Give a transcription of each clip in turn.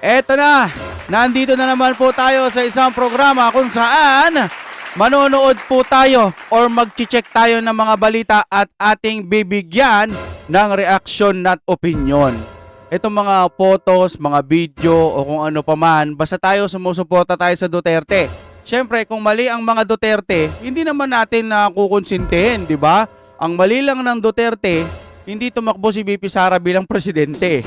Eto na, nandito na naman po tayo sa isang programa kung saan manonood po tayo or mag-check tayo ng mga balita at ating bibigyan ng reaksyon at opinion. Itong mga photos, mga video o kung ano pa man, basta tayo sumusuporta tayo sa Duterte. Siyempre, kung mali ang mga Duterte, hindi naman natin na kukonsintihin, di ba? Ang mali lang ng Duterte, hindi tumakbo si VP Sara bilang presidente.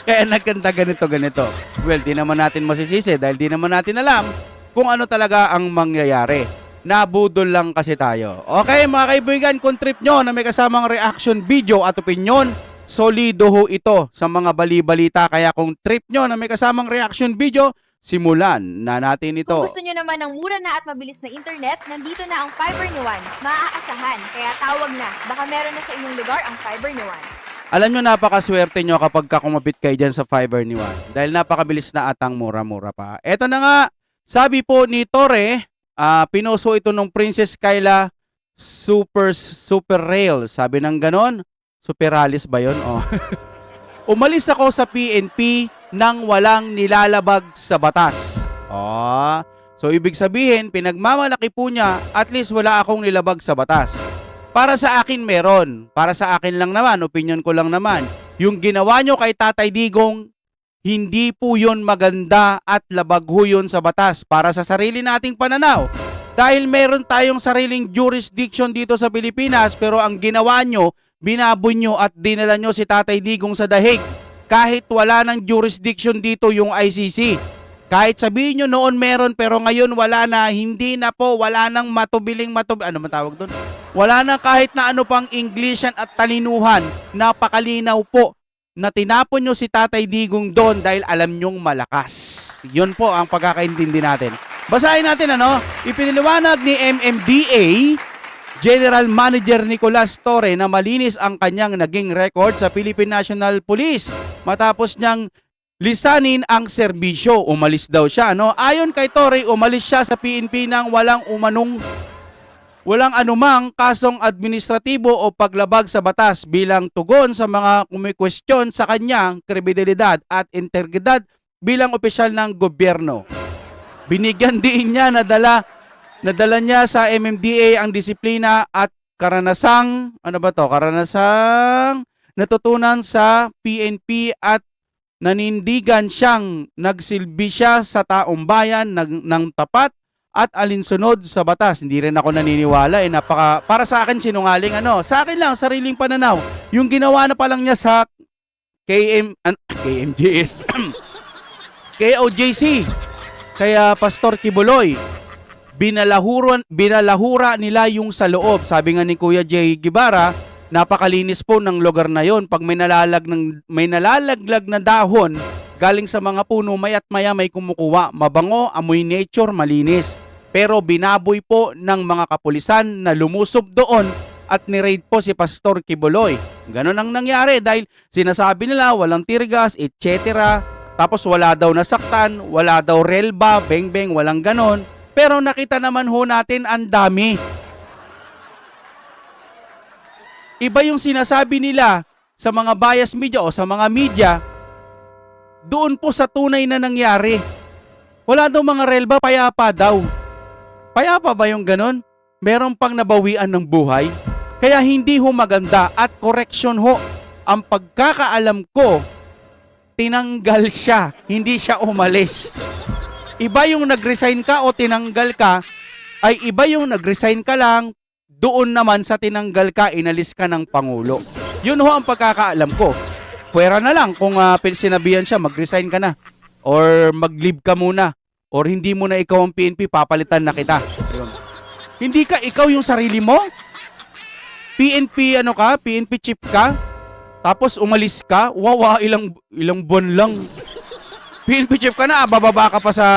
Kaya nagkanta ganito. Well, di naman natin masisisi dahil di naman natin alam kung ano talaga ang mangyayari. Nabudol lang kasi tayo. Okay mga kaibigan, kung trip nyo na may kasamang reaction video at opinion, solido ho ito sa mga bali-balita. Kaya kung trip nyo na may kasamang reaction video, simulan na natin ito. Kung gusto nyo naman ng mura na at mabilis na internet, nandito na ang Fiber ni Juan. Maaasahan, kaya tawag na. Baka meron na sa inyong lugar ang Fiber ni Juan. Alam nyo, napakaswerte nyo kapag kumapit kayo dyan sa Fiber ni Juan. Dahil napakabilis na atang mura-mura pa. Eto na nga, sabi po ni Torre, pinoso ito nung Princess Kyla Super Rail. Sabi ng ganon, Superalis ba yun? Oh. Umalis ako sa PNP nang walang nilalabag sa batas. Oh. So ibig sabihin, pinagmamalaki po niya, at least wala akong nilabag sa batas. Para sa akin meron. Para sa akin lang naman, opinion ko lang naman. Yung ginawa nyo kay Tatay Digong, hindi po yun maganda at labag ho yun sa batas para sa sarili nating pananaw. Dahil meron tayong sariling jurisdiction dito sa Pilipinas, pero ang ginawa nyo, binaboy nyo at dinala nyo si Tatay Digong sa dahig. Kahit wala ng jurisdiction dito yung ICC. Kahit sabihin nyo noon meron pero ngayon wala na, hindi na po, wala nang ano man tawag doon? Wala na kahit na ano pang Englishan at talinuhan. Napakalinaw po na tinapon nyo si Tatay Digong doon dahil alam nyong malakas. Yun po ang pagkakaintindi natin. Basahin natin ano, ipiniliwanag ni MMDA General Manager Nicolas Torre na malinis ang kanyang naging record sa Philippine National Police matapos niyang lisanin ang serbisyo. Umalis daw siya, no? Ayon kay Torre, umalis siya sa PNP nang walang anumang kasong administratibo o paglabag sa batas bilang tugon sa mga kumikwestiyon sa kanyang kredibilidad at integridad bilang opisyal ng gobyerno. Binigyan din niya nadala niya sa MMDA ang disiplina at karanasang natutunan sa PNP at nanindigan siyang nagsilbi siya sa taong bayan ng tapat at alinsunod sa batas. Hindi rin ako naniniwala para sa akin sinungaling Sa akin lang, sariling pananaw. Yung ginawa na pa lang niya sa KMJS KOJC kaya Pastor Kibuloy, binalahura nila yung sa loob. Sabi nga ni Kuya Jay Guevara, napakalinis po ng lugar na yon. Pag may nalalaglag na dahon galing sa mga puno, maya't maya may kumukuha. Mabango, amoy nature, malinis. Pero binaboy po ng mga kapulisan na lumusob doon at ni-raid po si Pastor Kibuloy. Ganon ang nangyari dahil sinasabi nila walang tear gas, etc. Tapos wala daw nasaktan, wala daw relba, beng-beng, walang ganon. Pero nakita naman ho natin ang dami. Iba yung sinasabi nila sa mga bias media o sa mga media doon po sa tunay na nangyari. Wala daw mga relba, payapa daw. Payapa ba yung ganon? Meron pang nabawian ng buhay? Kaya hindi ho maganda at correction ho. Ang pagkakaalam ko, tinanggal siya, hindi siya umalis. Iba yung nag-resign ka o tinanggal ka, ay iba yung nag-resign ka lang, doon naman sa tinanggal ka, inalis ka ng Pangulo. Yun ho ang pagkakaalam ko. Pwera na lang kung sinabihan siya, mag-resign ka na. Or mag-leave ka muna. Or hindi mo na ikaw ang PNP, papalitan na kita. Hindi ka ikaw yung sarili mo? PNP PNP chief ka? Tapos umalis ka? Wawa, ilang buwan lang. PNP chief ka na, bababa ka pa sa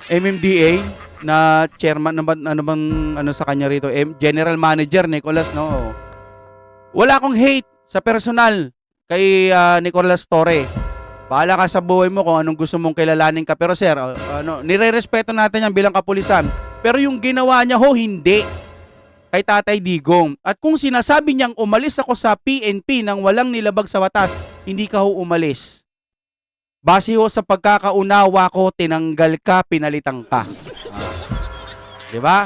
MMDA na chairman sa kanya rito, General Manager Nicolas, no. Wala akong hate sa personal kay Nicolas Torre. Bahala ka sa buhay mo kung anong gusto mong kilalanin ka. Pero sir, nire-respeto natin yan bilang kapulisan. Pero yung ginawa niya ho, hindi. Kay Tatay Digong. At kung sinasabi niyang umalis ako sa PNP nang walang nilabag sa batas, hindi ka ho umalis. Base ho sa pagkakaunawa ko, tinanggal ka, pinalitan ka. Di ba?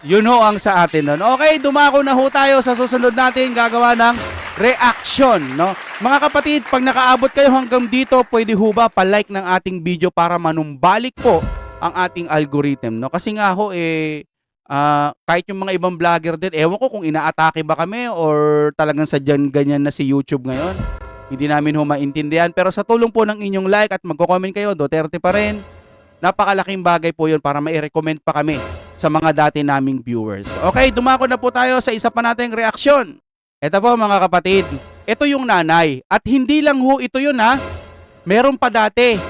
Yun ho ang sa atin nun. Okay, dumako na ho tayo sa susunod natin gagawa ng reaction, no? Mga kapatid, pag nakaabot kayo hanggang dito, pwede ho ba pa-like ng ating video para manumbalik po ang ating algorithm, no? Kasi nga ho, kahit yung mga ibang vlogger din, ewan ko kung inaatake ba kami or talagang sadyan ganyan na si YouTube ngayon. Hindi namin ho maintindihan. Pero sa tulong po ng inyong like at magko-comment kayo, Duterte pa rin, napakalaking bagay po yun para mai-recommend pa kami sa mga dati naming viewers. Okay, dumako na po tayo sa isa pa nating reaksyon. Ito po mga kapatid, ito yung nanay. At hindi lang ho ito yun ha, meron pa dati.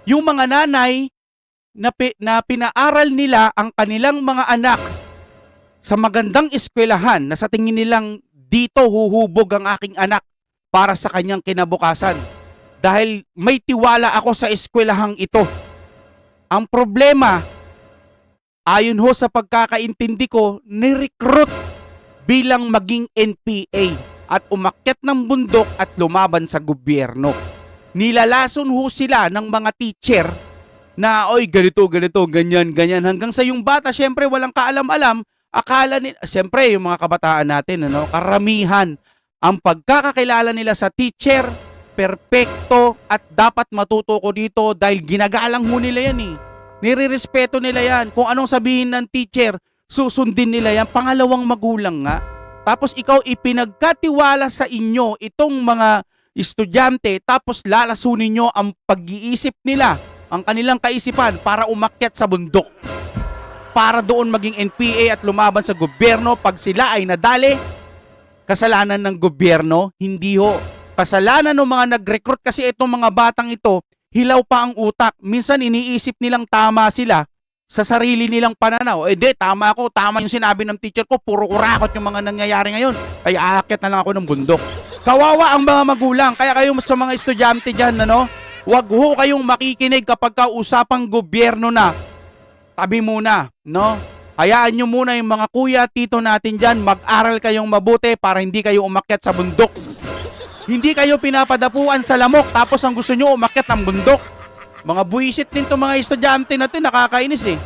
Yung mga nanay na pinaaral nila ang kanilang mga anak sa magandang eskwelahan na sa tingin nilang dito huhubog ang aking anak para sa kanyang kinabukasan. Dahil may tiwala ako sa eskwelahang ito. Ang problema, ayon ho sa pagkakaintindi ko, ni-recruit bilang maging NPA at umakyat ng bundok at lumaban sa gobyerno. Nilalason ho sila ng mga teacher na, oy, ganito, ganyan, hanggang sa yung bata, syempre, walang kaalam-alam, akala nila, syempre, yung mga kabataan natin, ano, karamihan, ang pagkakakilala nila sa teacher, perpekto, at dapat matuto ko dito dahil ginagalang ho nila yan eh. Nirirespeto nila yan. Kung anong sabihin ng teacher, susundin nila yan. Pangalawang magulang nga. Tapos ikaw ipinagkatiwala sa inyo itong mga estudyante, tapos lalasunin nyo ang pag-iisip nila, ang kanilang kaisipan para umakyat sa bundok. Para doon maging NPA at lumaban sa gobyerno. Pag sila ay nadali, kasalanan ng gobyerno, hindi ho. Kasalanan ng mga nag-recruit kasi itong mga batang ito, hilaw pa ang utak. Minsan iniisip nilang tama sila sa sarili nilang pananaw. Tama ako, tama yung sinabi ng teacher ko, puro kurakot yung mga nangyayari ngayon. Kaya aakyat na lang ako ng bundok. Kawawa ang mga magulang. Kaya kayo sa mga estudyante dyan, wag ho kayong makikinig kapag kausapang gobyerno na. Tabi muna, no? Hayaan nyo muna yung mga kuya, tito natin dyan, mag-aral kayong mabuti para hindi kayo umakyat sa bundok. Hindi kayo pinapadapuan sa lamok tapos ang gusto nyo umakyat ng bundok. Mga buwisit din itong mga estudyante na ito, nakakainis eh.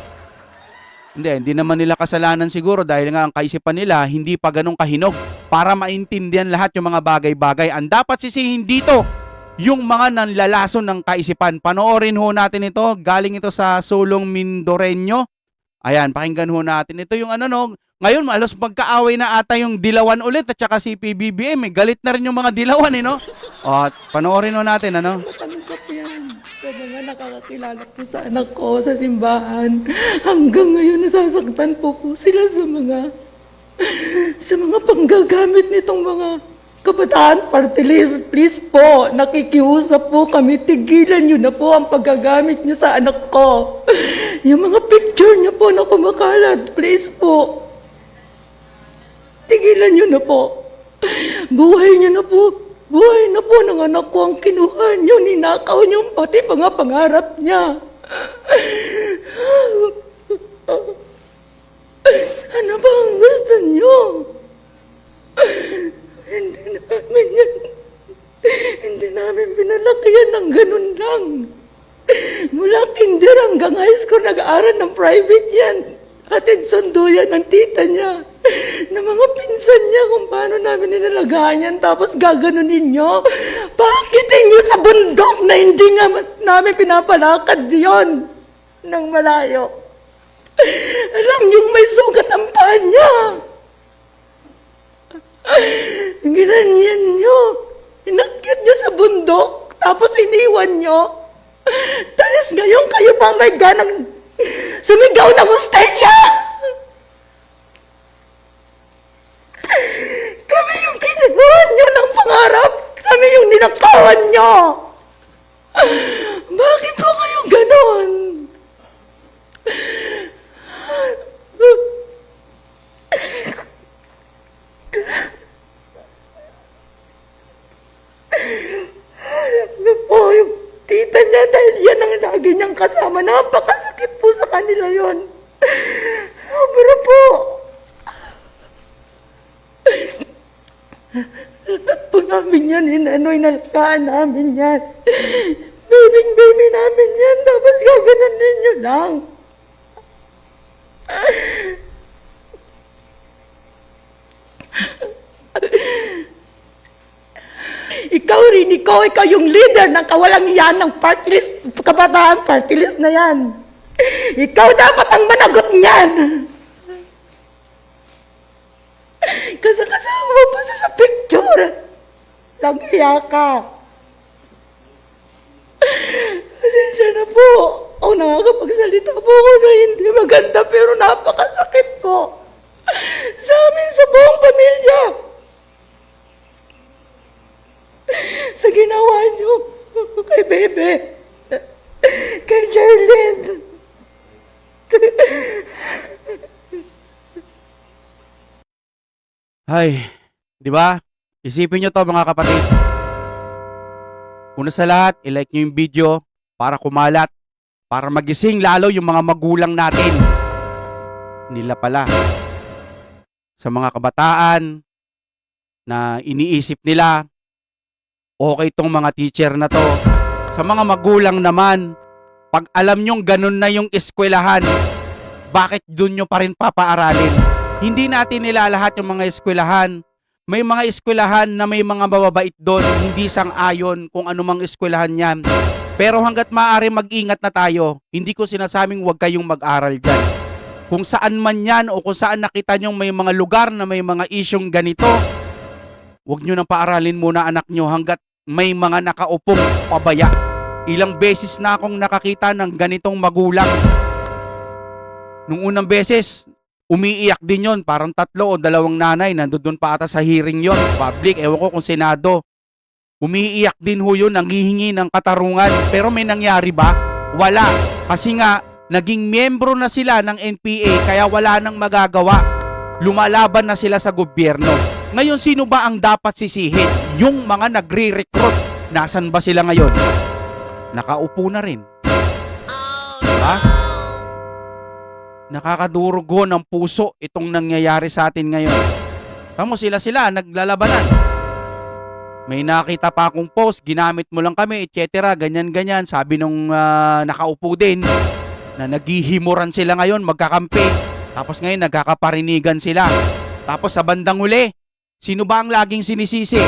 Hindi naman nila kasalanan siguro dahil nga ang kaisipan nila hindi pa ganun kahinog para maintindihan lahat yung mga bagay-bagay. Ang dapat sisihin dito, yung mga nanlalason ng kaisipan. Panoorin ho natin ito, galing ito sa Sulong Mindoreño. Ayan, pakinggan ho natin. Ito yung ngayon malos magkaaway na ata yung Dilawan ulit at saka si PBBM. Galit na rin yung mga Dilawan eh, no? O, panoorin ho natin, Tanggap yan sa mga nakakakilala po sa anak ko sa simbahan. Hanggang ngayon nasasaktan po sila sa mga panggagamit nitong mga kabataan party list. Please po, nakikiusap po kami, tigilan nyo na po ang paggagamit nyo sa anak ko. Yung mga picture nyo po na kumakalat, please po. Tigilan nyo na po. Buhay nyo na po. Buhay na po ng anak ko ang kinuha nyo, ninakaw nyo pati mga pangarap niya. Ano ba ang gusto nyo? Hindi namin pinalaki yan ng ganun lang. Mula kinder hanggang high school, nag-aaral ng private yan. Atid sundo yan ng tita niya. Na mga pinsan niya kung paano namin ninalagaan yan. Tapos gaganunin nyo. Bakit inyo sa bundok na hindi nga namin pinapalakad yon ng malayo? Alam niyong may sugat ang paa niya. Ginanyan nyo. Inakyat nyo sa bundok. Tapos iniwan nyo. Tapos ngayon kayo pa may ganang sumigaw ng hostesya. Kami yung kinuhan nyo ng pangarap. Kami yung ninakawan nyo. Bakit po kayo ganon? Ano po yung tita niya dahil yan ang lagi niyang kasama. Napakasakit po sa kanila yon. Pero po, lahat po namin yan, inalagaan namin yan. Baby namin yan, tapos gaganon ninyo lang. Ikaw yung leader ng kawalang yan ng party list, kabataan party list na yan. Ikaw dapat ang managot niyan. Kasi kasama mo pa sa picture. Nag-iya ka. Pasensya na po. O nakakapagsalita po ako na hindi maganda pero napakasakit po. Sa amin, sa buong pamilya. Sa ginawa niyo kay Bebe. Kay Jerlyn. Ay, di ba? Isipin nyo to mga kapatid. Una sa lahat, i-like nyo yung video para kumalat. Para magising lalo yung mga magulang natin. Nila pala. Sa mga kabataan na iniisip nila, okay tong mga teacher na to. Sa mga magulang naman, pag alam nyong ganun na yung eskwelahan, bakit dun nyo pa rin papaaralin? Hindi natin nilalahat yung mga eskwelahan. May mga eskwelahan na may mga mababait doon, hindi sang-ayon kung anumang eskwelahan yan. Pero hanggat maaari mag-ingat na tayo, hindi ko sinasabing huwag kayong mag-aral dyan. Kung saan man yan o kung saan nakita nyo may mga lugar na may mga isyong ganito, huwag nyo nang paaralin muna anak nyo hanggat may mga nakaupong pabaya. Ilang beses na akong nakakita ng ganitong magulang. Nung unang beses, umiiyak din yon, parang 3 o 2 nanay, nandoon pa ata sa hearing yon, public, ewan ko kung senado. Umiiyak din ho yun, nanghihingi ng katarungan. Pero may nangyari ba? Wala. Kasi nga, naging miyembro na sila ng NPA, kaya wala nang magagawa. Lumalaban na sila sa gobyerno. Ngayon, sino ba ang dapat sisihin? Yung mga nagre-recruit. Nasaan ba sila ngayon? Nakaupo na rin. Diba? Nakakadurugo ng puso itong nangyayari sa atin ngayon. Tamo sila naglalabanan. May nakita pa akong post, ginamit mo lang kami, etc. Ganyan-ganyan. Sabi nung nakaupo din na naghihimuran sila ngayon, magkakampi. Tapos ngayon nagkakaparinigan sila. Tapos sa bandang huli, sino ba ang laging sinisisi?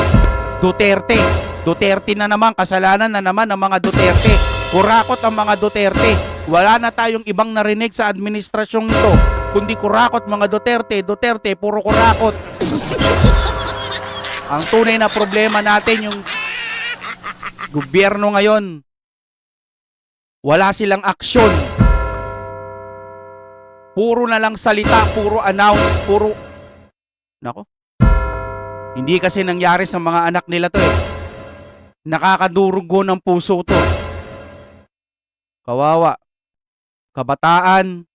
Duterte. Duterte na naman, kasalanan na naman ng mga Duterte. Kurakot ang mga Duterte. Wala na tayong ibang narinig sa administrasyong ito, kundi kurakot mga Duterte. Duterte, puro kurakot. Ang tunay na problema natin, yung gobyerno ngayon, wala silang aksyon. Puro na lang salita, puro announce, puro... Nako. Hindi kasi nangyari sa mga anak nila to eh. Nakakadurugo ng puso to. Kawawa. Kabataan,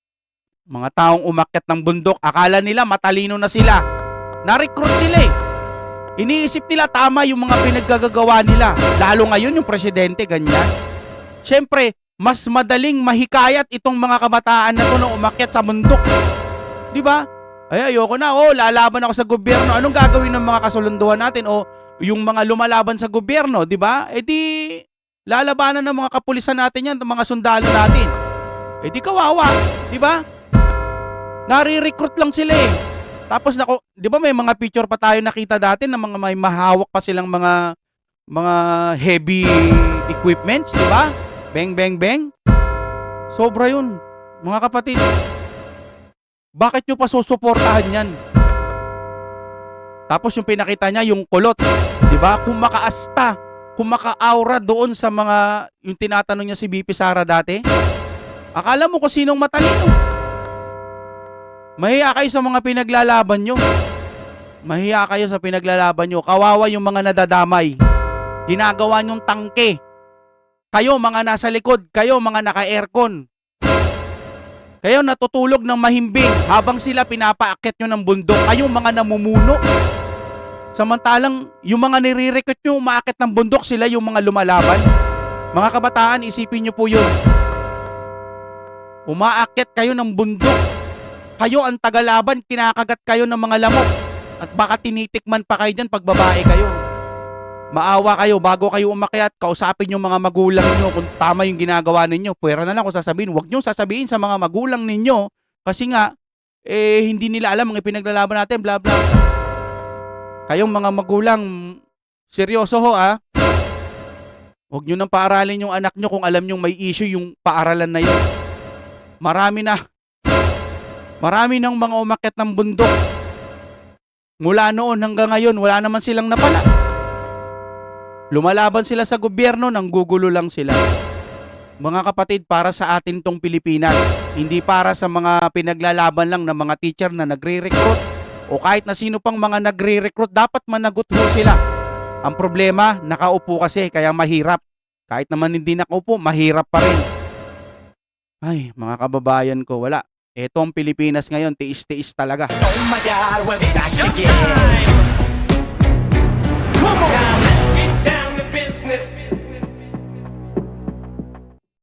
mga taong umakyat ng bundok, akala nila matalino na sila. Na-recruit sila eh. Iniisip nila tama yung mga pinaggagawa nila. Lalo ngayon yung presidente, ganyan. Siyempre, mas madaling mahikayat itong mga kabataan na ito na umakyat sa bundok. Di ba? Ay, ayoko na. Lalaban ako sa gobyerno. Anong gagawin ng mga kasulunduhan natin? Yung mga lumalaban sa gobyerno, di ba? Di lalabanan ng mga kapulisan natin yan, ng mga sundalo natin. Di kawawa, di ba? Nare-recruit lang sila eh. Tapos di ba may mga picture pa tayo nakita dati na mga may mahawak pa silang mga heavy equipments, di ba? Bang, bang, bang. Sobra yun, mga kapatid. Bakit nyo pa susuportahan yan? Tapos yung pinakita niya, yung kulot, di ba? Kung makaasta, kung maka-aura doon sa mga, yung tinatanong niya si BP Sara dati, akala mo kung sinong matalino. Mahiya kayo sa mga pinaglalaban nyo. Mahiya kayo sa pinaglalaban nyo. Kawawa yung mga nadadamay. Ginagawa nyong tangke. Kayo mga nasa likod, kayo mga naka-aircon. Kayo natutulog ng mahimbing habang sila pinapaakyat nyo ng bundok. Kayo mga namumuno. Samantalang yung mga nire-recruit nyo umaakyat ng bundok, sila yung mga lumalaban. Mga kabataan, isipin nyo po yun. Umaakyat kayo ng bundok. Kayo ang tagalaban, kinakagat kayo ng mga lamok. At baka tinitikman pa kayo dyan pag babae kayo. Maawa kayo bago kayo umakyat, kausapin yung mga magulang nyo kung tama yung ginagawa ninyo. Pwera na lang kung sasabihin, huwag nyo sasabihin sa mga magulang ninyo kasi nga, hindi nila alam ang ipinaglalaban natin, bla bla. Kayong mga magulang, seryoso ho Huwag nyo nang paaralin yung anak nyo kung alam nyo may issue yung paaralan na yun. Marami ng mga umakyat ng bundok. Mula noon hanggang ngayon, wala naman silang napala. Lumalaban sila sa gobyerno, nanggugulo lang sila. Mga kapatid, para sa atin tong Pilipinas, hindi para sa mga pinaglalaban lang ng mga teacher na nagre-recruit o kahit na sino pang mga nagre-recruit, dapat managot ho sila. Ang problema, nakaupo kasi, kaya mahirap. Kahit naman hindi nakaupo, mahirap pa rin. Ay, mga kababayan ko, wala. Ito ang Pilipinas ngayon, tiis-tiis talaga. Oh my God, we'll be back again. Come on!